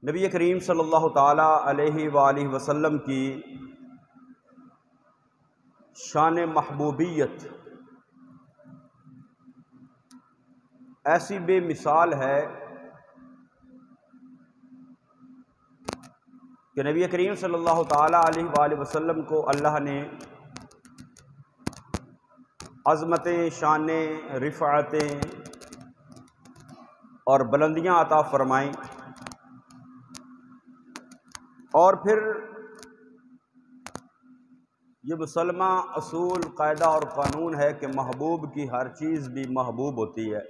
نبی کریم صلی اللہ تعالیٰ علیہ وآلہ وسلم کی شان محبوبیت ایسی بے مثال ہے کہ نبی کریم صلی اللہ تعالیٰ علیہ وآلہ وسلم کو اللہ نے عظمتیں، شانیں، رفعتیں اور بلندیاں عطا فرمائیں، اور پھر یہ مسلمہ اصول، قاعدہ اور قانون ہے کہ محبوب کی ہر چیز بھی محبوب ہوتی ہے۔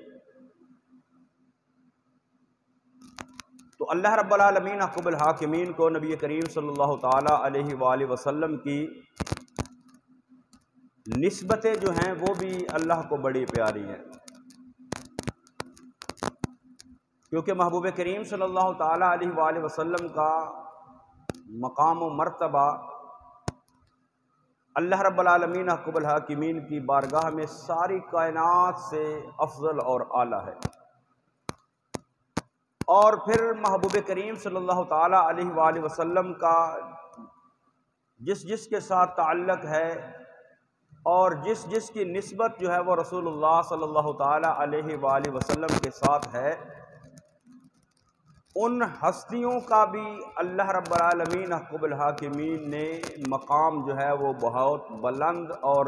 تو اللہ رب العالمین حکم الحاکمین کو نبی کریم صلی اللہ تعالیٰ علیہ وآلہ وسلم کی نسبتیں جو ہیں وہ بھی اللہ کو بڑی پیاری ہیں، کیونکہ محبوب کریم صلی اللہ تعالیٰ علیہ وآلہ وسلم کا مقام و مرتبہ اللہ رب العالمین حکم الحاکمین کی بارگاہ میں ساری کائنات سے افضل اور اعلیٰ ہے۔ اور پھر محبوب کریم صلی اللہ تعالیٰ علیہ وآلہ وسلم کا جس کے ساتھ تعلق ہے اور جس کی نسبت جو ہے وہ رسول اللہ صلی اللہ تعالیٰ علیہ وآلہ وسلم کے ساتھ ہے، ان ہستیوں کا بھی اللہ رب العالمین حکم الحاکمین نے مقام جو ہے وہ بہت بلند اور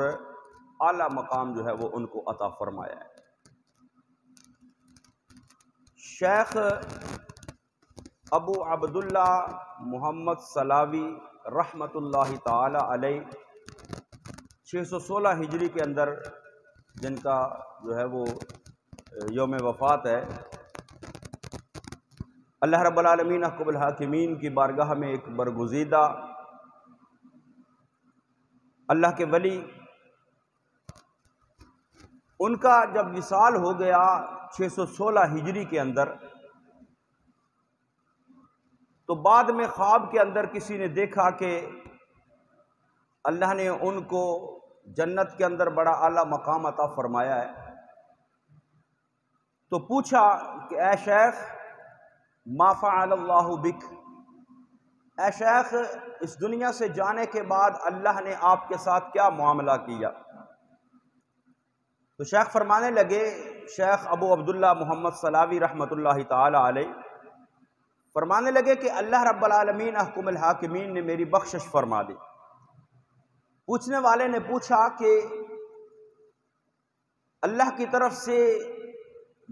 اعلیٰ مقام جو ہے وہ ان کو عطا فرمایا ہے۔ شیخ ابو عبداللہ محمد سلاوی رحمۃ اللہ تعالی علیہ 616 ہجری کے اندر جن کا جو ہے وہ یوم وفات ہے، اللہ رب العالمین حکم الحاکمین کی بارگاہ میں ایک برگزیدہ اللہ کے ولی، ان کا جب وصال ہو گیا 616 ہجری کے اندر، تو بعد میں خواب کے اندر کسی نے دیکھا کہ اللہ نے ان کو جنت کے اندر بڑا اعلیٰ مقام عطا فرمایا ہے۔ تو پوچھا کہ اے شیخ ما فعل اللہ بک، اے شیخ اس دنیا سے جانے کے بعد اللہ نے آپ کے ساتھ کیا معاملہ کیا؟ تو شیخ فرمانے لگے، شیخ ابو عبداللہ محمد سلاوی رحمۃ اللہ تعالی علیہ فرمانے لگے کہ اللہ رب العالمین حکم الحاکمین نے میری بخشش فرما دی۔ پوچھنے والے نے پوچھا کہ اللہ کی طرف سے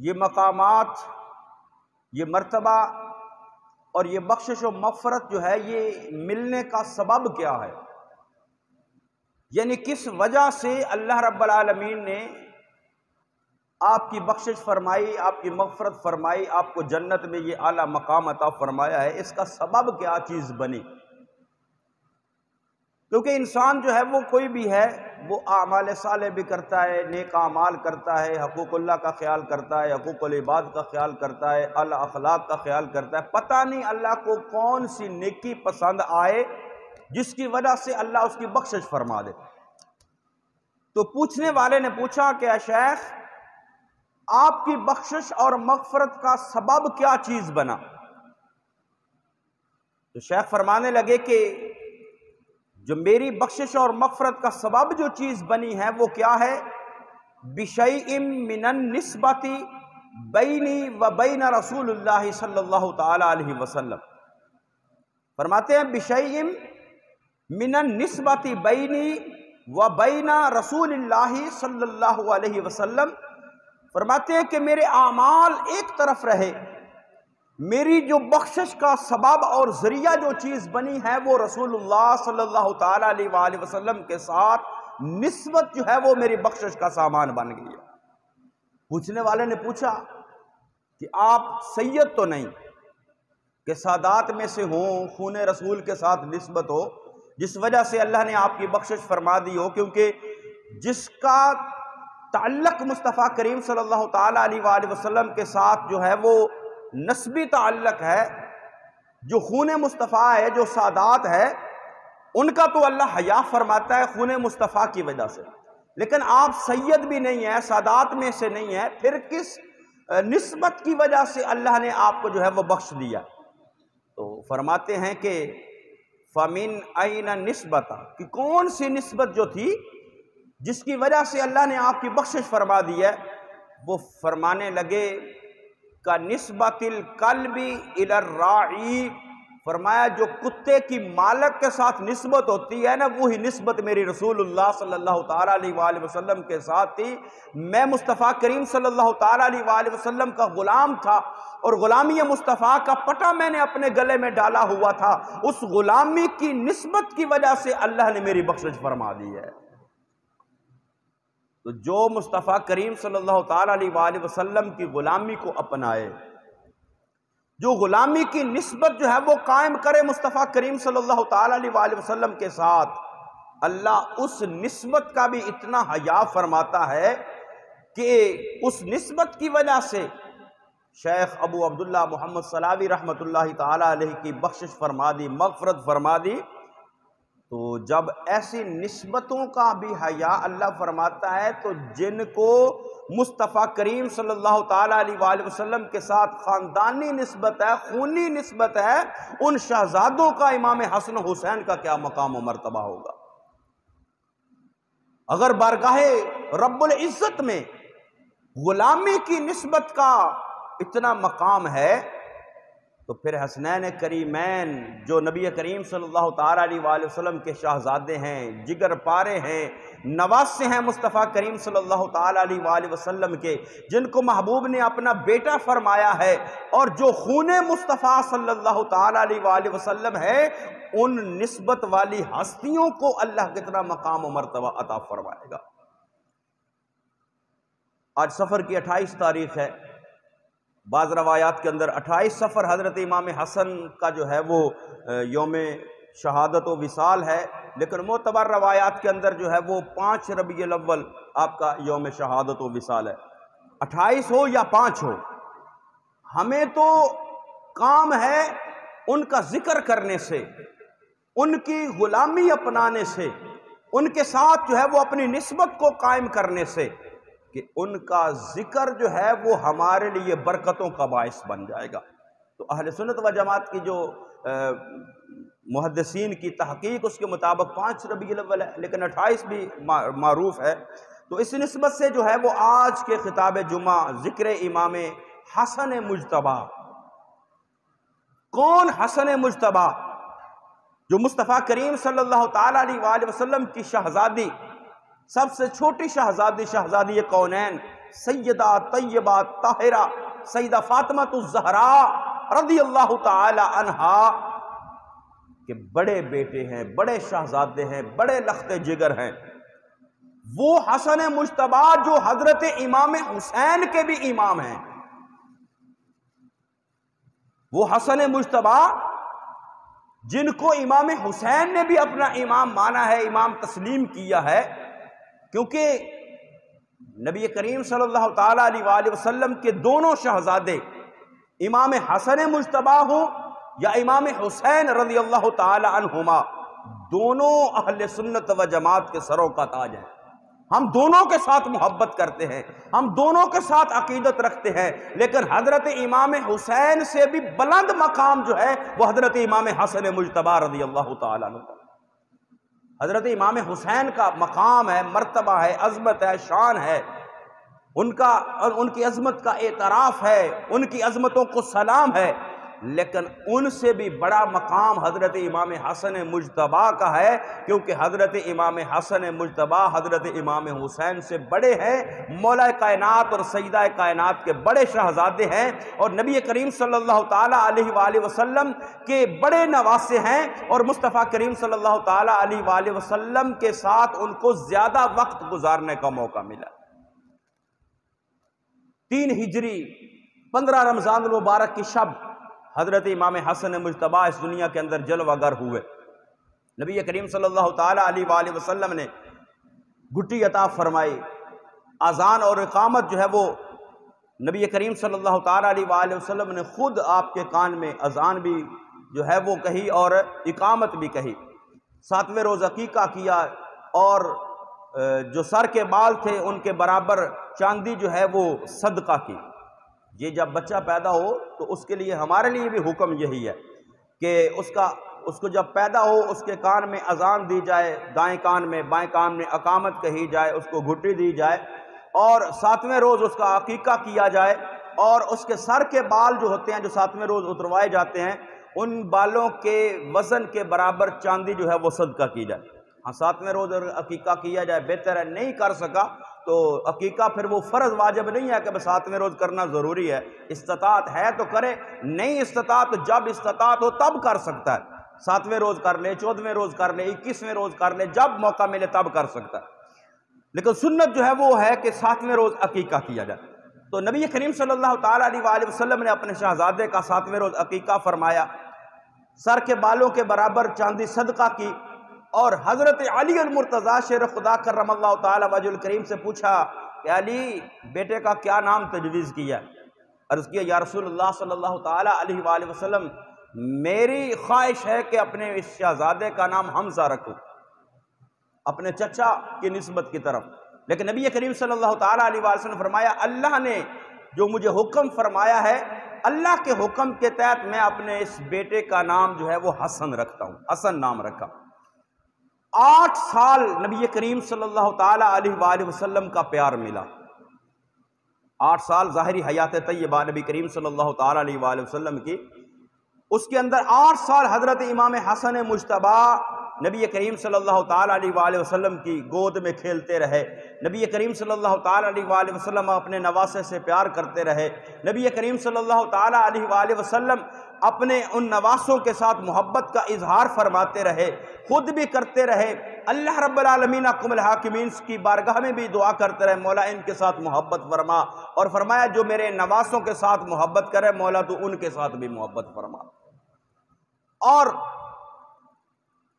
یہ مقامات، یہ مرتبہ اور یہ بخشش و مغفرت جو ہے یہ ملنے کا سبب کیا ہے؟ یعنی کس وجہ سے اللہ رب العالمین نے آپ کی بخشش فرمائی، آپ کی مغفرت فرمائی، آپ کو جنت میں یہ اعلیٰ مقام عطا فرمایا ہے؟ اس کا سبب کیا چیز بنی؟ کیونکہ انسان جو ہے وہ کوئی بھی ہے، وہ اعمال صالح بھی کرتا ہے، نیک اعمال کرتا ہے، حقوق اللہ کا خیال کرتا ہے، حقوق العباد کا خیال کرتا ہے، اعلی اخلاق کا خیال کرتا ہے، پتہ نہیں اللہ کو کون سی نیکی پسند آئے جس کی وجہ سے اللہ اس کی بخشش فرما دے۔ تو پوچھنے والے نے پوچھا کہ اے شیخ آپ کی بخشش اور مغفرت کا سبب کیا چیز بنا؟ تو شیخ فرمانے لگے کہ جو میری بخشش اور مغفرت کا سبب جو چیز بنی ہے وہ کیا ہے؟ بِشَيْءٍ مِّنَ النِّسْبَةِ بَيْنِي وَبَيْنَ رسول اللہ صلی اللہ تعالی علیہ وسلم، فرماتے ہیں بِشَيْءٍ مِّنَ النِّسْبَةِ بَيْنِي وَبَيْنَ رسول اللہ صلی اللہ علیہ وسلم، فرماتے ہیں کہ میرے اعمال ایک طرف رہے، میری جو بخشش کا سبب اور ذریعہ جو چیز بنی ہے وہ رسول اللہ صلی اللہ تعالیٰ علیہ وآلہ وسلم کے ساتھ نسبت جو ہے وہ میری بخشش کا سامان بن گئی ہے۔ پوچھنے والے نے پوچھا کہ آپ سید تو نہیں کہ سادات میں سے ہوں، خون رسول کے ساتھ نسبت ہو جس وجہ سے اللہ نے آپ کی بخشش فرما دی ہو؟ کیونکہ جس کا تعلق مصطفیٰ کریم صلی اللہ تعالیٰ علیہ وآلہ وسلم کے ساتھ جو ہے وہ نسبی تعلق ہے، جو خون مصطفیٰ ہے، جو سادات ہے، ان کا تو اللہ حیا فرماتا ہے خون مصطفیٰ کی وجہ سے، لیکن آپ سید بھی نہیں ہیں، سادات میں سے نہیں ہیں، پھر کس نسبت کی وجہ سے اللہ نے آپ کو جو ہے وہ بخش دیا؟ تو فرماتے ہیں کہ فَمِنْ أَيْنَ نِسْبَتَ، کہ کون سی نسبت جو تھی جس کی وجہ سے اللہ نے آپ کی بخشش فرما دی ہے، وہ فرمانے لگے كَنِسْبَةِ الْقَلْبِ إِلَى الرَّاعِي، فرمایا جو کتے کی مالک کے ساتھ نسبت ہوتی ہے نا، وہی نسبت میری رسول اللہ صلی اللہ تعالیٰ علیہ وآلہ وسلم کے ساتھ تھی۔ میں مصطفیٰ کریم صلی اللہ تعالیٰ علیہ وآلہ وسلم کا غلام تھا، اور غلامی مصطفیٰ کا پٹا میں نے اپنے گلے میں ڈالا ہوا تھا، اس غلامی کی نسبت کی وجہ سے اللہ نے میری بخشش فرما دی ہے۔ تو جو مصطفیٰ کریم صلی اللہ تعالیٰ علیہ وآلہ وسلم کی غلامی کو اپنائے، جو غلامی کی نسبت جو ہے وہ قائم کرے مصطفیٰ کریم صلی اللہ تعالیٰ علیہ وآلہ وسلم کے ساتھ، اللہ اس نسبت کا بھی اتنا حیا فرماتا ہے کہ اس نسبت کی وجہ سے شیخ ابو عبداللہ محمد صلاوی رحمۃ اللہ تعالیٰ علیہ کی بخشش فرما دی، مغفرت فرما دی۔ تو جب ایسی نسبتوں کا بھی حیا اللہ فرماتا ہے، تو جن کو مصطفیٰ کریم صلی اللہ تعالیٰ علیہ وآلہ وسلم کے ساتھ خاندانی نسبت ہے، خونی نسبت ہے، ان شہزادوں کا امام حسن حسین کا کیا مقام و مرتبہ ہوگا۔ اگر بارگاہ رب العزت میں غلامی کی نسبت کا اتنا مقام ہے، تو پھر حسنین کریمین جو نبی کریم صلی اللہ تعالیٰ علیہ وآلہ وسلم کے شہزادے ہیں، جگر پارے ہیں، نواسے ہیں مصطفیٰ کریم صلی اللہ تعالیٰ علیہ وآلہ وسلم کے، جن کو محبوب نے اپنا بیٹا فرمایا ہے، اور جو خون مصطفیٰ صلی اللہ تعالیٰ علیہ وآلہ وسلم ہے، ان نسبت والی ہستیوں کو اللہ کتنا مقام و مرتبہ عطا فرمائے گا۔ آج سفر کی 28 تاریخ ہے، بعض روایات کے اندر 28 سفر حضرت امام حسن کا جو ہے وہ یوم شہادت و وصال ہے، لیکن معتبر روایات کے اندر جو ہے وہ 5 ربیع الاول آپ کا یوم شہادت و وصال ہے۔ 28 ہو یا 5 ہو، ہمیں تو کام ہے ان کا ذکر کرنے سے، ان کی غلامی اپنانے سے، ان کے ساتھ جو ہے وہ اپنی نسبت کو قائم کرنے سے، کہ ان کا ذکر جو ہے وہ ہمارے لیے برکتوں کا باعث بن جائے گا۔ تو اہل سنت و جماعت کی جو محدثین کی تحقیق اس کے مطابق 5 ربیع الاول ہے، لیکن 28 بھی معروف ہے۔ تو اس نسبت سے جو ہے وہ آج کے خطاب جمعہ ذکر امام حسن مجتبیٰ۔ کون حسن مجتبیٰ؟ جو مصطفیٰ کریم صلی اللہ تعالیٰ علیہ وآلہ وسلم کی شہزادی، سب سے چھوٹی شہزادی، شہزادی کونین، سیدہ طیبہ طاہرہ سیدہ فاطمہ الزہراء رضی اللہ تعالی عنہا کے بڑے بیٹے ہیں، بڑے شہزادے ہیں، بڑے لخت جگر ہیں۔ وہ حسن مجتبیٰ جو حضرت امام حسین کے بھی امام ہیں، وہ حسن مجتبیٰ جن کو امام حسین نے بھی اپنا امام مانا ہے، امام تسلیم کیا ہے، کیونکہ نبی کریم صلی اللہ تعالیٰ علیہ وآلہ وسلم کے دونوں شہزادے امام حسن مجتبیٰ ہوں یا امام حسین رضی اللہ تعالی عنہما، دونوں اہل سنت و جماعت کے سروں کا تاج ہیں۔ ہم دونوں کے ساتھ محبت کرتے ہیں، ہم دونوں کے ساتھ عقیدت رکھتے ہیں، لیکن حضرت امام حسین سے بھی بلند مقام جو ہے وہ حضرت امام حسن مجتبیٰ رضی اللہ تعالیٰ عنہ۔ حضرت امام حسین کا مقام ہے، مرتبہ ہے، عظمت ہے، شان ہے، ان کی عظمت کا اعتراف ہے، ان کی عظمتوں کو سلام ہے، لیکن ان سے بھی بڑا مقام حضرت امام حسن مجتبیٰ کا ہے، کیونکہ حضرت امام حسن مجتبیٰ حضرت امام حسین سے بڑے ہیں، مولا کائنات اور سیدہ کائنات کے بڑے شہزادے ہیں، اور نبی کریم صلی اللہ تعالیٰ علیہ وآلہ وسلم کے بڑے نواسے ہیں، اور مصطفیٰ کریم صلی اللہ تعالیٰ علیہ وآلہ وسلم کے ساتھ ان کو زیادہ وقت گزارنے کا موقع ملا۔ 3 ہجری 15 رمضان المبارک کی شب حضرت امام حسن مجتبیٰ اس دنیا کے اندر جلوہ گر ہوئے۔ نبی کریم صلی اللہ تعالیٰ علیہ وآلہ وسلم نے گھٹی عطا فرمائی، اذان اور اقامت جو ہے وہ نبی کریم صلی اللہ تعالیٰ علیہ وآلہ وسلم نے خود آپ کے کان میں اذان بھی جو ہے وہ کہی اور اقامت بھی کہی۔ 7ویں روز عقیقہ کیا، اور جو سر کے بال تھے ان کے برابر چاندی جو ہے وہ صدقہ کی۔ یہ جب بچہ پیدا ہو تو اس کے لیے ہمارے لیے بھی حکم یہی ہے کہ اس کو جب پیدا ہو اس کے کان میں اذان دی جائے، دائیں کان میں، بائیں کان میں اقامت کہی جائے، اس کو گھٹی دی جائے، اور 7ویں روز اس کا عقیقہ کیا جائے، اور اس کے سر کے بال جو ہوتے ہیں جو 7ویں روز اتروائے جاتے ہیں، ان بالوں کے وزن کے برابر چاندی جو ہے وہ صدقہ کی جائے۔ ہاں 7ویں روز عقیقہ کیا جائے بہتر ہے، نہیں کر سکا تو عقیقہ پھر وہ فرض واجب نہیں ہے کہ 7ویں روز کرنا ضروری ہے، استطاعت ہے تو کرے، نہیں استطاعت تو جب استطاعت ہو تب کر سکتا ہے، 7ویں روز کر لے، 14ویں روز کر لے، 21ویں روز کر لے، جب موقع ملے تب کر سکتا ہے۔ لیکن سنت جو ہے وہ ہے کہ 7ویں روز عقیقہ کیا جائے۔ تو نبی کریم صلی اللہ تعالیٰ علیہ وآلہ وسلم نے اپنے شہزادے کا 7ویں روز عقیقہ فرمایا، سر کے بالوں کے برابر چاندی صدقہ کی، اور حضرت علی المرتضیٰ شیر خدا کرم اللہ تعالیٰ وجہ الکریم سے پوچھا کہ علی بیٹے کا کیا نام تجویز کیا؟ عرض کیا یا رسول اللہ صلی اللہ تعالیٰ علیہ وآلہ وسلم میری خواہش ہے کہ اپنے اس شہزادے کا نام حمزہ رکھوں، اپنے چچا کی نسبت کی طرف۔ لیکن نبی کریم صلی اللہ تعالیٰ علیہ وآلہ وسلم نے فرمایا اللہ نے جو مجھے حکم فرمایا ہے، اللہ کے حکم کے تحت میں اپنے اس بیٹے کا نام جو ہے وہ حسن رکھتا ہوں، حسن نام رکھا۔ 8 سال نبی کریم صلی اللہ تعالیٰ علیہ وآلہ وسلم کا پیار ملا، 8 سال ظاہری حیات طیبہ نبی کریم صلی اللہ تعالیٰ علیہ وآلہ وسلم کی، اس کے اندر 8 سال حضرت امام حسن مجتبیٰ نبی کریم صلی اللہ تعالیٰ علیہ وآلہ وسلم کی گود میں کھیلتے رہے، نبی کریم صلی اللہ تعالیٰ علیہ وآلہ وسلم اپنے نواسے سے پیار کرتے رہے، نبی کریم صلی اللہ تعالیٰ علیہ وآلہ وسلم اپنے ان نواسوں کے ساتھ محبت کا اظہار فرماتے رہے، خود بھی کرتے رہے، اللہ رب العالمین حکم الحاکمین کی بارگاہ میں بھی دعا کرتے رہے مولا ان کے ساتھ محبت فرما، اور فرمایا جو میرے نواسوں کے ساتھ محبت کرے مولا تو ان کے ساتھ بھی محبت فرما۔ اور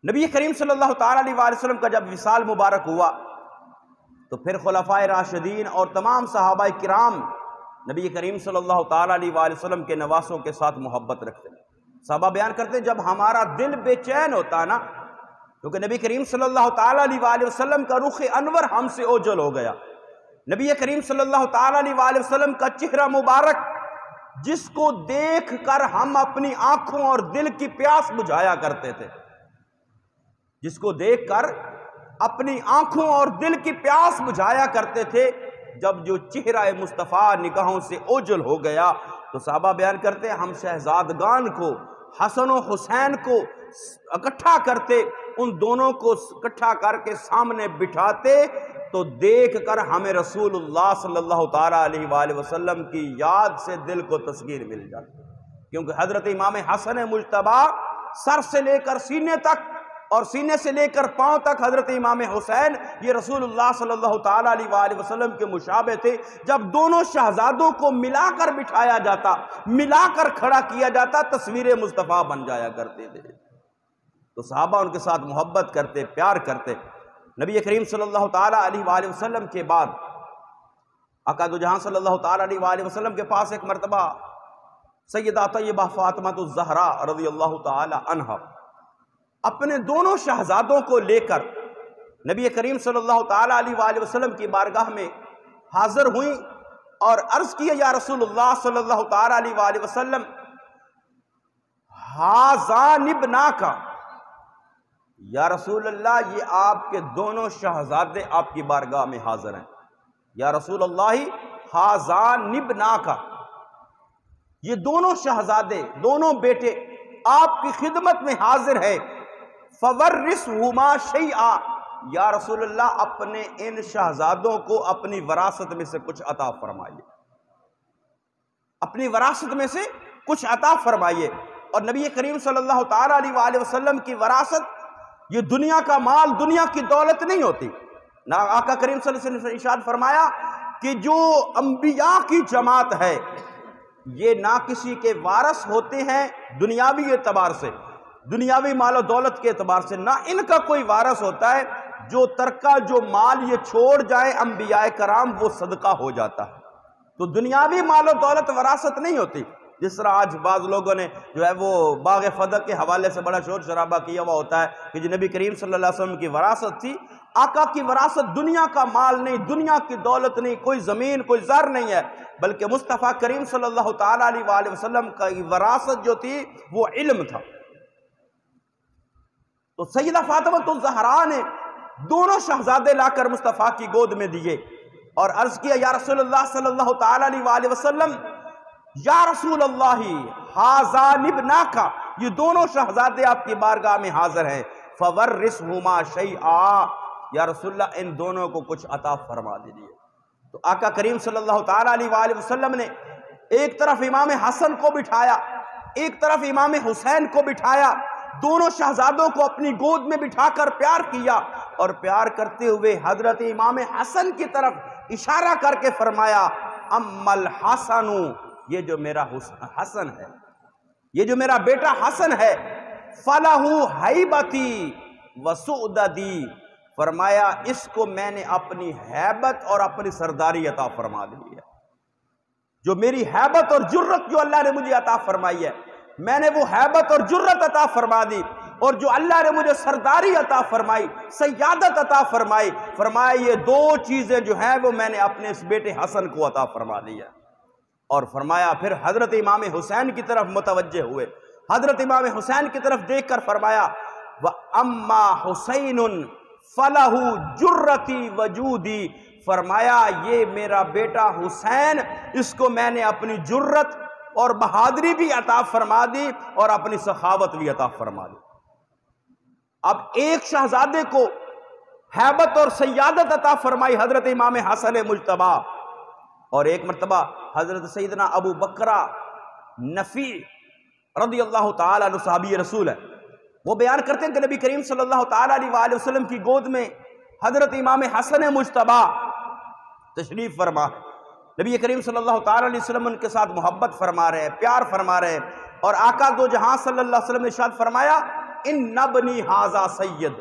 نبی کریم صلی اللہ تعالیٰ علیہ وآلہ وسلم کا جب وصال مبارک ہوا تو پھر خلفائے راشدین اور تمام صحابہ کرام نبی کریم صلی اللہ تعالیٰ علیہ وآلہ وسلم کے نواسوں کے ساتھ محبت رکھتے ہیں۔ صحابہ بیان کرتے ہیں جب ہمارا دل بے چین ہوتا نا، کیونکہ نبی کریم صلی اللہ تعالیٰ علیہ وآلہ وسلم کا رخ انور ہم سے اوجل ہو گیا، نبی کریم صلی اللہ تعالیٰ علیہ وآلہ وسلم کا چہرہ مبارک جس کو دیکھ کر ہم اپنی آنکھوں اور دل کی پیاس بجھایا کرتے تھے، جس کو دیکھ کر اپنی آنکھوں اور دل کی پیاس بجھایا کرتے تھے، جب جو چہرہ مصطفیٰ نگاہوں سے اوجل ہو گیا تو صحابہ بیان کرتے ہیں ہم شہزادگان کو، حسن و حسین کو اکٹھا کرتے، ان دونوں کو اکٹھا کر کے سامنے بٹھاتے تو دیکھ کر ہمیں رسول اللہ صلی اللہ تعالیٰ علیہ وآلہ وسلم کی یاد سے دل کو تسکین مل جاتی، کیونکہ حضرت امام حسن مجتبیٰ سر سے لے کر سینے تک اور سینے سے لے کر پاؤں تک حضرت امام حسین یہ رسول اللہ صلی اللہ تعالیٰ علیہ وآلہ وسلم کے مشابہ تھے۔ جب دونوں شہزادوں کو ملا کر بٹھایا جاتا، ملا کر کھڑا کیا جاتا، تصویر مصطفیٰ بن جایا کرتے تھے، تو صحابہ ان کے ساتھ محبت کرتے، پیار کرتے۔ نبی کریم صلی اللہ تعالیٰ علیہ وآلہ وسلم کے بعد آقا دو جہاں صلی اللہ تعالیٰ علیہ وآلہ وسلم کے پاس ایک مرتبہ سیدہ طیبہ فاطمہ الزہرا رضی اللہ تعالیٰ عنہا اپنے دونوں شہزادوں کو لے کر نبی کریم صلی اللہ تعالیٰ علیہ وآلہ وسلم کی بارگاہ میں حاضر ہوئیں اور عرض کیا یا رسول اللہ صلی اللہ تعالیٰ علیہ وآلہ وسلم ہذان ابناکا، یا رسول اللہ یہ آپ کے دونوں شہزادے آپ کی بارگاہ میں حاضر ہیں، یا رسول اللہ ہذان ابناکا، یہ دونوں شہزادے، دونوں بیٹے آپ کی خدمت میں حاضر ہے، فورثہما شیئا، یا رسول اللہ اپنے ان شہزادوں کو اپنی وراثت میں سے کچھ عطا فرمائیے، اپنی وراثت میں سے کچھ عطا فرمائیے۔ اور نبی کریم صلی اللہ تعالیٰ علیہ وآلہ وسلم کی وراثت یہ دنیا کا مال، دنیا کی دولت نہیں ہوتی، نہ آقا کریم صلی اللہ علیہ وسلم نے ارشاد فرمایا کہ جو انبیاء کی جماعت ہے یہ نہ کسی کے وارث ہوتے ہیں دنیاوی اعتبار سے، دنیاوی مال و دولت کے اعتبار سے، نہ ان کا کوئی وارث ہوتا ہے، جو ترکہ جو مال یہ چھوڑ جائیں انبیاء کرام وہ صدقہ ہو جاتا ہے، تو دنیاوی مال و دولت وراثت نہیں ہوتی۔ جس طرح آج بعض لوگوں نے جو ہے وہ باغ فدق کے حوالے سے بڑا شور شرابہ کیا ہوا ہوتا ہے کہ جو نبی کریم صلی اللہ علیہ وسلم کی وراثت تھی، آقا کی وراثت دنیا کا مال نہیں، دنیا کی دولت نہیں، کوئی زمین کوئی زر نہیں ہے، بلکہ مصطفیٰ کریم صلی اللہ تعالیٰ علیہ وآلہ وسلم کا وراثت جو تھی وہ علم تھا، تو سیدہ فاطمہ الزہرا نے دونوں شہزادے لا کر مصطفیٰ کی گود میں دیے اور عرض کیا یا رسول اللہ صلی اللہ تعالی علیہ وآلہ وسلم، یا رسول اللہ ھذان ابناکا، یہ دونوں شہزادے آپ کی بارگاہ میں حاضر ہیں، فورثہما شیئا، یا رسول اللہ ان دونوں کو کچھ عطا فرما دیجیے۔ تو آقا کریم صلی اللہ تعالی علیہ وآلہ وسلم نے ایک طرف امام حسن کو بٹھایا، ایک طرف امام حسین کو بٹھایا، دونوں شہزادوں کو اپنی گود میں بٹھا کر پیار کیا، اور پیار کرتے ہوئے حضرت امام حسن کی طرف اشارہ کر کے فرمایا اما الحسن، یہ جو میرا حسن ہے، یہ جو میرا بیٹا حسن ہے، فَلَهُ حَيْبَتِي وَسُعْدَدِي، فرمایا اس کو میں نے اپنی ہیبت اور اپنی سرداری عطا فرما دی ہے، جو میری ہیبت اور جرت جو اللہ نے مجھے عطا فرمائی ہے، میں نے وہ ہیبت اور جرت عطا فرما دی، اور جو اللہ نے مجھے سرداری عطا فرمائی، سیادت عطا فرمائی، فرمایا یہ دو چیزیں جو ہیں وہ میں نے اپنے اس بیٹے حسن کو عطا فرما دی ہے۔ اور فرمایا پھر حضرت امام حسین کی طرف متوجہ ہوئے، حضرت امام حسین کی طرف دیکھ کر فرمایا وَأَمَّا حُسَيْنٌ فَلَهُ جُرَّتِي وَجُودِي، فرمایا یہ میرا بیٹا حسین، اس کو میں نے اپنی جرت اور بہادری بھی عطا فرما دی اور اپنی سخاوت بھی عطا فرما دی۔ اب ایک شہزادے کو ہیبت اور سیادت عطا فرمائی حضرت امام حسن مجتبی، اور ایک مرتبہ حضرت سیدنا ابو بکرہ نفیع رضی اللہ تعالیٰ عنہ صحابی رسول ہے، وہ بیان کرتے ہیں کہ نبی کریم صلی اللہ تعالیٰ علیہ وآلہ وسلم کی گود میں حضرت امام حسن مجتبی تشریف فرما ہے، نبی کریم صلی اللہ تعالیٰ علیہ وسلم ان کے ساتھ محبت فرما رہے ہیں، پیار فرما رہے ہیں، اور آقا دو جہاں صلی اللہ علیہ وسلم نے ارشاد فرمایا ان ابنی ھذا سید،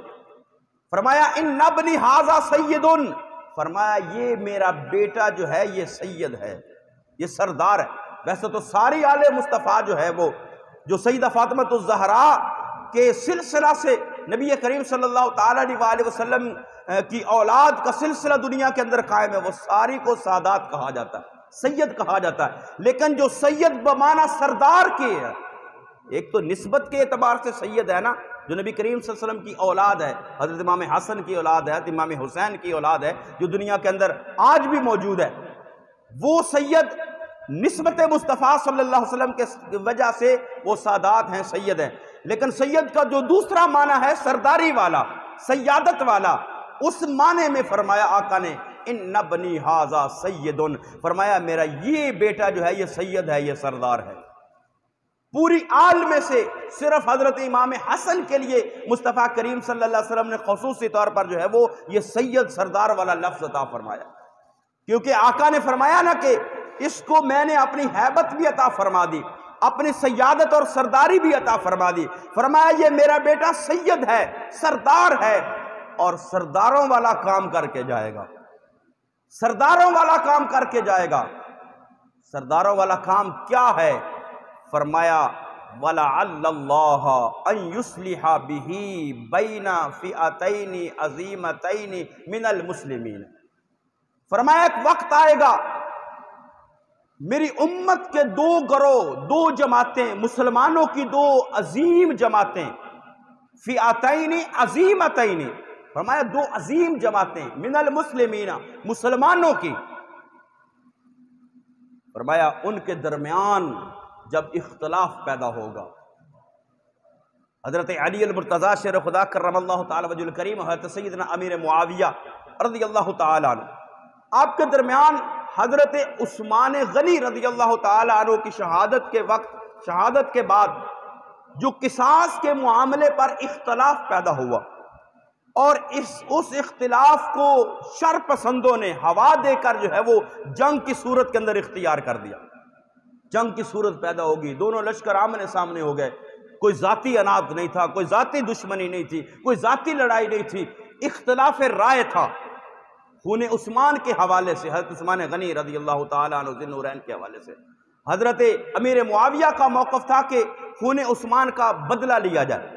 فرمایا ان ابنی ھذا سید، فرمایا یہ میرا بیٹا جو ہے یہ سید ہے، یہ سردار ہے۔ ویسے تو ساری آل مصطفیٰ جو ہے وہ جو سیدہ فاطمہ الزہرا کے سلسلہ سے نبی کریم صلی اللہ تعالیٰ علیہ وآلہ وسلم کی اولاد کا سلسلہ دنیا کے اندر قائم ہے، وہ ساری کو سادات کہا جاتا ہے، سید کہا جاتا ہے، لیکن جو سید بمعنی سردار کے ہے، ایک تو نسبت کے اعتبار سے سید ہے نا، جو نبی کریم صلی اللہ علیہ وسلم کی اولاد ہے، حضرت امام حسن کی اولاد ہے، حضرت امام حسین کی اولاد ہے، جو دنیا کے اندر آج بھی موجود ہے، وہ سید نسبت مصطفیٰ صلی اللہ علیہ وسلم کے وجہ سے وہ سادات ہیں، سید ہیں، لیکن سید کا جو دوسرا معنی ہے سرداری والا، سیادت والا، اس معنی میں فرمایا آقا نے ان ابنی ھذا سید، فرمایا میرا یہ بیٹا جو ہے یہ سید ہے، یہ سردار ہے۔ پوری آل میں سے صرف حضرت امام حسن کے لیے مصطفیٰ کریم صلی اللہ علیہ وسلم نے خصوصی طور پر جو ہے وہ یہ سید سردار والا لفظ عطا فرمایا، کیونکہ آقا نے فرمایا نا کہ اس کو میں نے اپنی ہیبت بھی عطا فرما دی، اپنی سیادت اور سرداری بھی عطا فرما دی، فرمایا یہ میرا بیٹا سید ہے، سردار ہے، اور سرداروں والا کام کر کے جائے گا، سرداروں والا کام کر کے جائے گا۔ سرداروں والا کام کیا ہے؟ فرمایا وَلَعَلَّ اللَّهَ أَن يُصْلِحَ بِهِ بَيْنَ فِئَتَيْنِ عَظِيمَتَيْنِ مِنَ الْمُسْلِمِينَ، فرمایا ایک وقت آئے گا میری امت کے دو گروہ، دو جماعتیں، مسلمانوں کی دو عظیم جماعتیں، فِئَتَيْنِ عَظِيمَتَيْنِ، فرمایا دو عظیم جماعتیں، من المسلمین، مسلمانوں کی، فرمایا ان کے درمیان جب اختلاف پیدا ہوگا، حضرت علی المرتضیٰ شیر خدا کرم اللہ تعالی وجہ الکریم، حضرت سیدنا امیر معاویہ رضی اللہ تعالی عنہ، آپ کے درمیان حضرت عثمان غنی رضی اللہ تعالی عنہ کی شہادت کے وقت، شہادت کے بعد جو قصاص کے معاملے پر اختلاف پیدا ہوا، اور اس اختلاف کو شر پسندوں نے ہوا دے کر جو ہے وہ جنگ کی صورت کے اندر اختیار کر دیا، جنگ کی صورت پیدا ہوگی، دونوں لشکر آمنے سامنے ہو گئے، کوئی ذاتی انات نہیں تھا، کوئی ذاتی دشمنی نہیں تھی، کوئی ذاتی لڑائی نہیں تھی، اختلاف رائے تھا، خون عثمان کے حوالے سے، حضرت عثمان غنی رضی اللہ تعالیٰ عنہ ذی النورین کے حوالے سے، حضرت امیر معاویہ کا موقف تھا کہ خون عثمان کا بدلہ لیا جائے،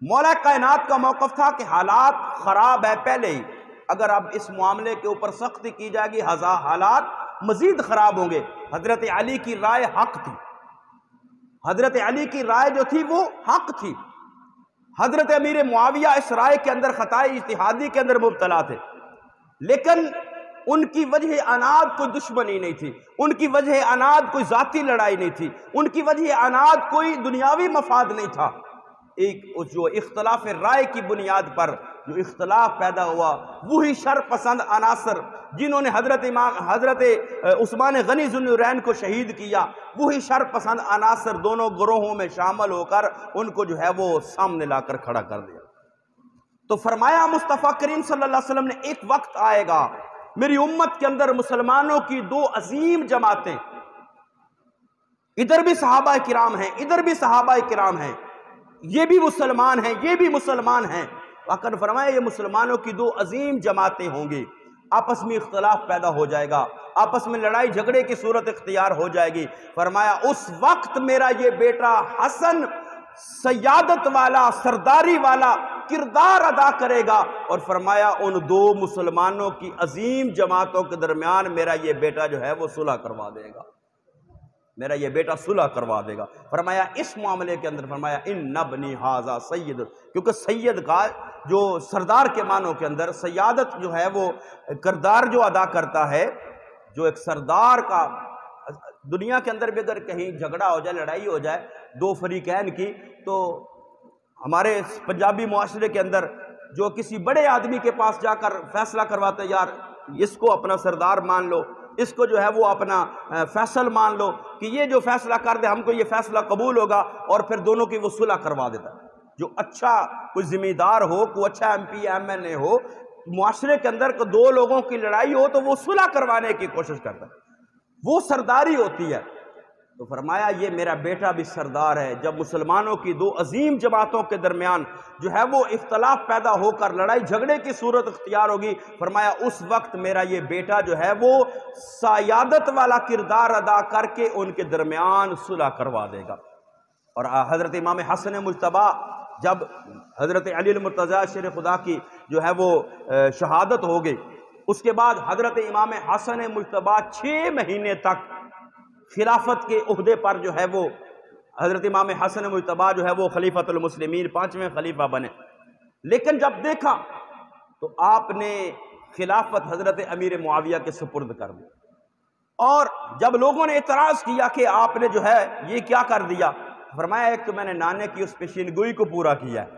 مولا کائنات کا موقف تھا کہ حالات خراب ہے پہلے ہی، اگر اب اس معاملے کے اوپر سختی کی جائے گی حالات مزید خراب ہوں گے۔ حضرت علی کی رائے حق تھی، حضرت علی کی رائے جو تھی وہ حق تھی، حضرت امیر معاویہ اس رائے کے اندر خطائے اجتہادی کے اندر مبتلا تھے، لیکن ان کی وجہ عناد کوئی دشمنی نہیں تھی، ان کی وجہ عناد کوئی ذاتی لڑائی نہیں تھی، ان کی وجہ عناد کوئی دنیاوی مفاد نہیں تھا۔ ایک جو اختلاف رائے کی بنیاد پر جو اختلاف پیدا ہوا، وہی شر پسند عناصر جنہوں نے حضرت عثمان غنی ذو النورین کو شہید کیا، وہی شر پسند عناصر دونوں گروہوں میں شامل ہو کر ان کو جو ہے وہ سامنے لا کر کھڑا کر دیا۔ تو فرمایا مصطفیٰ کریم صلی اللہ علیہ وسلم نے ایک وقت آئے گا میری امت کے اندر مسلمانوں کی دو عظیم جماعتیں، ادھر بھی صحابہ کرام ہیں، ادھر بھی صحابہ کرام ہیں، یہ بھی مسلمان ہیں، یہ بھی مسلمان ہیں، آقا نے فرمایا یہ مسلمانوں کی دو عظیم جماعتیں ہوں گی، آپس میں اختلاف پیدا ہو جائے گا، آپس میں لڑائی جھگڑے کی صورت اختیار ہو جائے گی۔ فرمایا اس وقت میرا یہ بیٹا حسن سیادت والا، سرداری والا کردار ادا کرے گا، اور فرمایا ان دو مسلمانوں کی عظیم جماعتوں کے درمیان میرا یہ بیٹا جو ہے وہ صلح کروا دے گا، میرا یہ بیٹا صلح کروا دے گا۔ فرمایا اس معاملے کے اندر فرمایا ان ابنی ھذا سید، کیونکہ سید کا جو سردار کے معنوں کے اندر سیادت جو ہے وہ کردار جو ادا کرتا ہے، جو ایک سردار کا دنیا کے اندر بھی اگر کہیں جھگڑا ہو جائے، لڑائی ہو جائے دو فریقین کی، تو ہمارے پنجابی معاشرے کے اندر جو کسی بڑے آدمی کے پاس جا کر فیصلہ کرواتے یار اس کو اپنا سردار مان لو، اس کو جو ہے وہ اپنا فیصل مان لو کہ یہ جو فیصلہ کر دے ہم کو یہ فیصلہ قبول ہوگا، اور پھر دونوں کی وہ صلح کروا دیتا ہے۔ جو اچھا کوئی ذمہ دار ہو، کوئی اچھا ایم پی ایم این اے ہو، معاشرے کے اندر دو لوگوں کی لڑائی ہو تو وہ صلح کروانے کی کوشش کرتا ہے، وہ سرداری ہوتی ہے۔ تو فرمایا یہ میرا بیٹا بھی سردار ہے۔ جب مسلمانوں کی دو عظیم جماعتوں کے درمیان جو ہے وہ اختلاف پیدا ہو کر لڑائی جھگڑے کی صورت اختیار ہوگی، فرمایا اس وقت میرا یہ بیٹا جو ہے وہ سیادت والا کردار ادا کر کے ان کے درمیان صلح کروا دے گا۔ اور حضرت امام حسن مجتبیٰ جب حضرت علی المرتضیٰ شیر خدا کی جو ہے وہ شہادت ہو گئی، اس کے بعد حضرت امام حسن مجتبیٰ 6 مہینے تک خلافت کے عہدے پر جو ہے وہ حضرت امام حسن مجتبیٰ جو ہے وہ خلیفۃ المسلمین 5ویں خلیفہ بنے، لیکن جب دیکھا تو آپ نے خلافت حضرت امیر معاویہ کے سپرد کر دی، اور جب لوگوں نے اعتراض کیا کہ آپ نے جو ہے یہ کیا کر دیا، فرمایا ایک تو میں نے نانے کی اس پیشین گوئی کو پورا کیا ہے،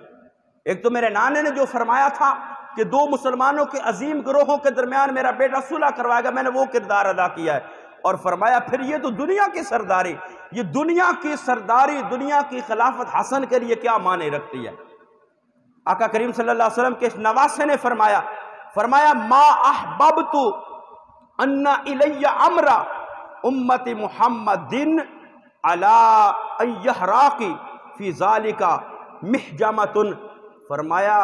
ایک تو میرے نانے نے جو فرمایا تھا کہ دو مسلمانوں کے عظیم گروہوں کے درمیان میرا بیٹا صلح کروائے گا، میں نے وہ کردار ادا کیا ہے، اور فرمایا پھر یہ تو دنیا کی سرداری، یہ دنیا کی سرداری، دنیا کی خلافت حسن کے لیے کیا معنی رکھتی ہے۔ آقا کریم صلی اللہ علیہ وسلم کے نواسے نے فرمایا ما احببت ان الی امر امت محمد علی ان یحراقی فی ذالک محجمۃ، فرمایا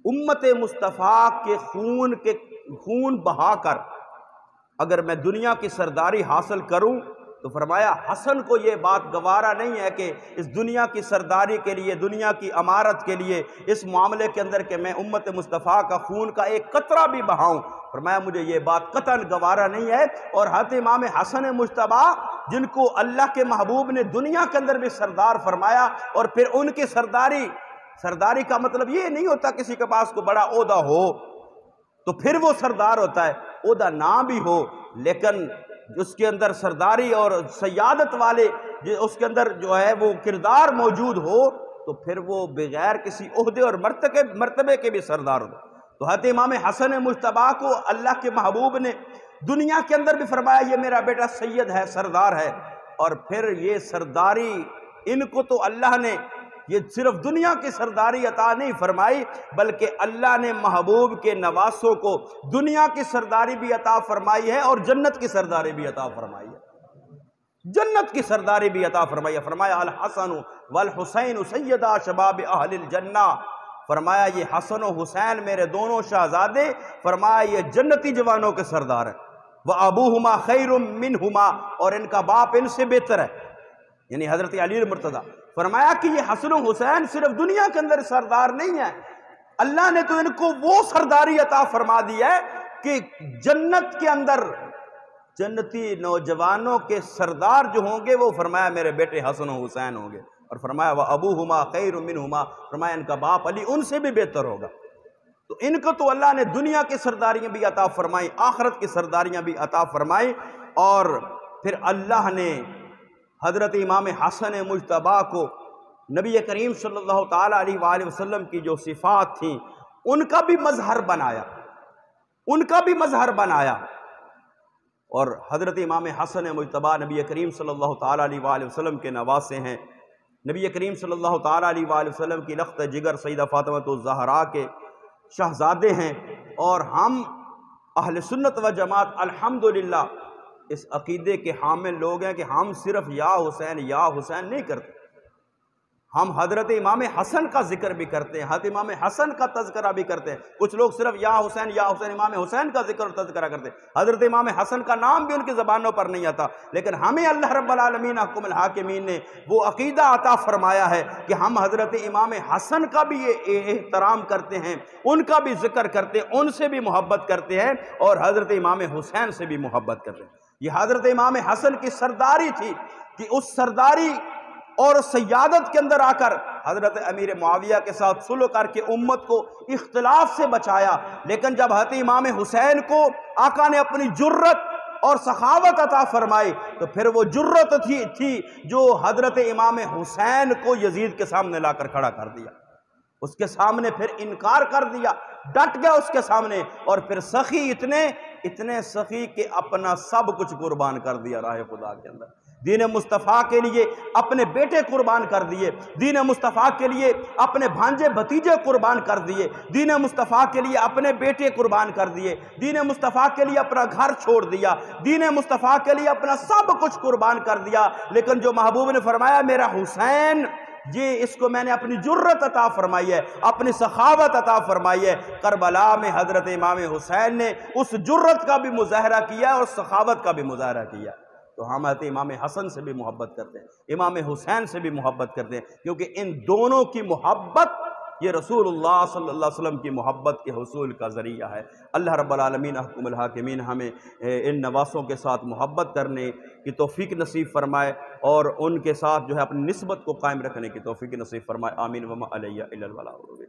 امت مصطفیٰ کے خون بہا کر اگر میں دنیا کی سرداری حاصل کروں تو فرمایا حسن کو یہ بات گوارا نہیں ہے کہ اس دنیا کی سرداری کے لیے، دنیا کی امارت کے لیے اس معاملے کے اندر کہ میں امت مصطفیٰ کا خون کا ایک قطرہ بھی بہاؤں، فرمایا مجھے یہ بات قطعاً گوارا نہیں ہے۔ اور حضرت امام حسن مجتبیٰ جن کو اللہ کے محبوب نے دنیا کے اندر بھی سردار فرمایا، اور پھر ان کی سرداری کا مطلب یہ نہیں ہوتا کسی کے پاس کو بڑا عہدہ ہو تو پھر وہ سردار ہوتا ہے، عہدہ نہ بھی ہو لیکن اس کے اندر سرداری اور سیادت والے اس کے اندر جو ہے وہ کردار موجود ہو تو پھر وہ بغیر کسی عہدے اور مرتبے کے بھی سردار ہوتا ہے۔ تو حضرت امام حسن مجتبیٰ کو اللہ کے محبوب نے دنیا کے اندر بھی فرمایا یہ میرا بیٹا سید ہے، سردار ہے، اور پھر یہ سرداری ان کو تو اللہ نے یہ صرف دنیا کی سرداری عطا نہیں فرمائی بلکہ اللہ نے محبوب کے نواسوں کو دنیا کی سرداری بھی عطا فرمائی ہے اور جنت کی سرداری بھی عطا فرمائی ہے، جنت کی سرداری بھی عطا فرمائی ہے۔ فرمایا الحسن والحسین سیدا شباب اہل الجنہ، فرمایا یہ حسن و حسین میرے دونوں شہزادے، فرمایا یہ جنتی جوانوں کے سردار ہیں، وَأَبُوهُمَا خَيْرٌ مِّنْهُمَا، اور ان کا باپ ان سے بہتر ہے، یعنی حضرت علی المرتضیٰ۔ فرمایا کہ یہ حسن و حسین صرف دنیا کے اندر سردار نہیں ہے، اللہ نے تو ان کو وہ سرداری عطا فرما دی ہے کہ جنت کے اندر جنتی نوجوانوں کے سردار جو ہوں گے وہ فرمایا میرے بیٹے حسن و حسین ہوں گے۔ اور فرمایا وَأَبُوهُمَا خَيْرٌ مِّنْهُمَا، فرمایا ان کا باپ علی ان سے بھی بہتر ہوگا۔ تو ان کو تو اللہ نے دنیا کی سرداریاں بھی عطا فرمائیں، آخرت کی سرداریاں بھی عطا فرمائیں، اور پھر اللہ نے حضرت امام حسن مجتبیٰ کو نبی کریم صلی اللہ تعالیٰ علیہ وآلہ وسلم کی جو صفات تھیں ان کا بھی مظہر بنایا، ان کا بھی مظہر بنایا۔ اور حضرت امام حسن مجتبیٰ نبی کریم صلی اللہ تعالیٰ علیہ وآلہ وسلم کے نواسے ہیں، نبی کریم صلی اللہ تعالیٰ علیہ وآلہ وسلم کی لخت جگر سیدہ فاطمہ الزہراء کے شہزادے ہیں، اور ہم اہل سنت و جماعت الحمدللہ اس عقیدے کے حامل لوگ ہیں کہ ہم صرف یا حسین نہیں کرتے، ہم حضرت امام حسن کا ذکر بھی کرتے ہیں، حضرت امام حسن کا تذکرہ بھی کرتے ہیں۔ کچھ لوگ صرف یا حسین امام حسین کا ذکر اور تذکرہ کرتے ہیں، حضرت امام حسن کا نام بھی ان کی زبانوں پر نہیں آتا، لیکن ہمیں اللہ رب العالمین حکم الحاکمین نے وہ عقیدہ عطا فرمایا ہے کہ ہم حضرت امام حسن کا بھی یہ احترام کرتے ہیں، ان کا بھی ذکر کرتے ہیں، ان سے بھی محبت کرتے ہیں، اور حضرت امام حسین سے بھی محبت کرتے ہیں۔ یہ حضرت امام حسن کی سرداری تھی کہ اس سرداری اور سیادت کے اندر آ کر حضرت امیر معاویہ کے ساتھ صلح کر کے امت کو اختلاف سے بچایا، لیکن جب حضرت امام حسین کو آقا نے اپنی جرت اور سخاوت عطا فرمائی تو پھر وہ جرت تھی جو حضرت امام حسین کو یزید کے سامنے لا کر کھڑا کر دیا، اس کے سامنے پھر انکار کر دیا، ڈٹ گیا اس کے سامنے، اور پھر سخی اتنے سخی کہ اپنا سب کچھ قربان کر دیا راہ خدا کے اندر، دین مصطفیٰ کے لیے اپنے بیٹے قربان کر دیے، دین مصطفیٰ کے لیے اپنے بھانجے بھتیجے قربان کر دیے، دین مصطفیٰ کے لیے اپنے بیٹے قربان کر دیے، دین مصطفیٰ کے لیے اپنا گھر چھوڑ دیا، دین مصطفیٰ کے لیے اپنا سب کچھ قربان کر دیا، لیکن جو محبوب نے فرمایا میرا حسین، یہ اس کو میں نے اپنی جرت عطا فرمائی ہے، اپنی سخاوت عطا فرمائی ہے۔ کربلا میں حضرت امام حسین نے اس جرت کا بھی مظاہرہ کیا اور سخاوت کا بھی مظاہرہ کیا، تو ہم حضرت امام حسن سے بھی محبت کرتے ہیں، امام حسین سے بھی محبت کرتے ہیں، کیونکہ ان دونوں کی محبت یہ رسول اللہ صلی اللہ علیہ وسلم کی محبت کے حصول کا ذریعہ ہے۔ اللہ رب العالمین حکم الحاکمین ہمیں ان نواسوں کے ساتھ محبت کرنے کی توفیق نصیب فرمائے، اور ان کے ساتھ جو ہے اپنی نسبت کو قائم رکھنے کی توفیق نصیب فرمائے، آمین۔ وما علیہ الا البلاغ۔